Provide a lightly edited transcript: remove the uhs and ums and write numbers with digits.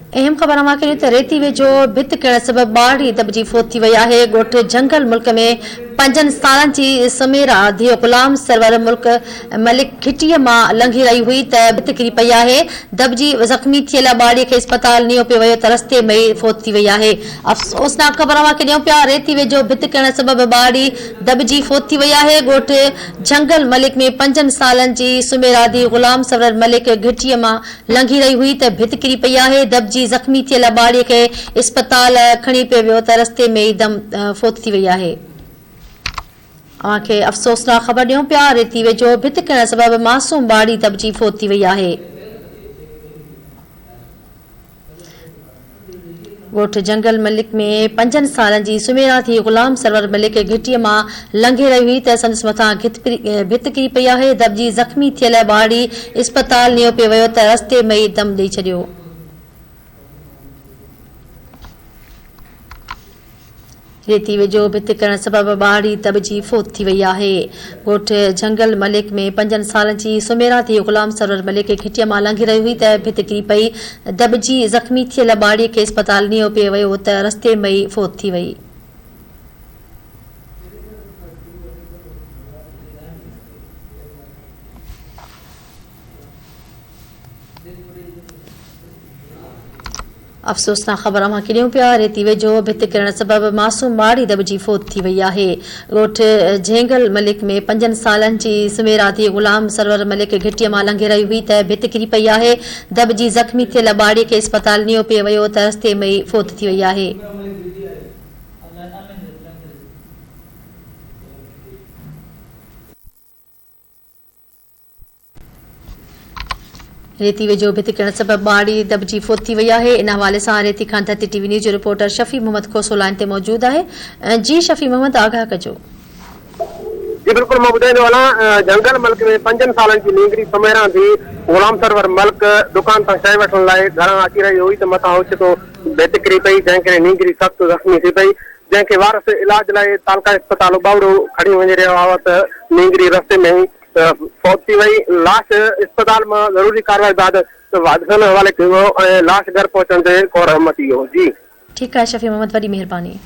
अहम ख़बर अवां खे त रेती वेझो भित किरण सबब बाढ़ी दबजी फोत थी वई आहे। ॻोठ जंगल मुल्क में 5 सालनि जी सुमेरा धीअ ग़ुलाम सरवर मुल्क मलिक घिटीअ मां लंघी रही हुई त भित किरी पई आहे। दबजी ज़ख़्मी थियल ॿाड़ीअ खे अस्पताल नियो पियो वियो त रस्ते में ई फोत थी वई आहे। अफ़सोसनाक ख़बर अवां खे ॾियूं पिया, रेती वेझो भित किरण सबब बाड़ी दबजी फोत थी वई आहे। ॻोठ जंगल मलिक में 5 सालनि जी सुमेरा धीअ ग़ुलाम सरवर मलिक घिटीअ मां लंघी रही हुई त भित किरी पई आहे। दबजी ज़ख़्मी थियल ॿाड़ीअ खे अस्पताल खणी पियो वियो त रस्ते में ई फोत थी वई आहे। अवां खे अफ़सोसनाक ख़बर ॾियूं पिया, रेती वेझो भित किरण सबब मासूम ॿाड़ी दबजी फोत थी वई आहे। ॻोठ जंगल मलिक में 5 सालनि जी सुमेरा थी ग़ुलाम सरवर मलिक घिटीअ मां लंघे रही हुई त संदसि मथां भित किरी पई आहे। दबजी ज़ख़्मी थियल ॿाड़ी अस्पताल नियो पियो वियो त रस्ते में ई दम ॾेई छॾियो। रेती वेझो भित किरण सबब ॿाड़ी दबजी फोत थी वई आहे। ॻोठ जंगल मलिक में 5 सालनि जी सुमेरा थी ग़ुलाम सरवर मलिक घिटीअ मां लंघी रही हुई त भित किरी पई। दबजी ज़ख़्मी थियल ॿाड़ीअ खे अस्पताल नियो पियो वियो त रस्ते में ई फोत थी वई। अफ़सोसनाक ख़बर अवां खे ॾियूं पिया, रेती वेझो भित किरण सबब मासूम ॿाड़ी दबजी फोत थी वई आहे। ॻोठ जंगल मलिक में 5 सालनि जी सुमेरा थी ग़ुलाम सरवर मलिक घिटीअ मां लंघे रही हुई त भित किरी पई आहे। दबजी ज़ख़्मी थियल ॿाड़ीअ खे अस्पताल नियो पियो वियो त रस्ते में ई फोत थी वई आहे। रेती वेझो भित किरण सबब ॿाड़ी दबजी फोत थी वई आहे। इन हवाले सां रेती खां धरती टीवी न्यूज़ जो रिपोर्टर शफ़ी मोहम्मद खोसो लाइन ते मौजूद आहे। जी शफ़ी मोहम्मद, आगाह कजो। जी बिल्कुल, मैं ॿुधाईंदो हलां, जंगल मुल्क में 5 सालनि जी नींगरी सुमेरा थी ग़ुलाम सरवर मलिक दुकान तां शइ वठण लाइ घरां अची रही हुई त मथां ओचितो भित किरी पई, जंहिं करे नींगरी सख़्त ज़ख़्मी थी पई, जंहिंखे वारस इलाज लाइ तालका अस्पताल उबावड़ो खणी वञी रहिया हुआ त नींगरी रस्ते में ई फोत थी वई। लाश अस्पताल में ज़रूरी कार्रवाई बाद वादसन हवाले कयो ऐं लाश घर पहुचण ते को रहमत इहो। जी ठीकु आहे शफ़ी मोहम्मद, वॾी महिरबानी।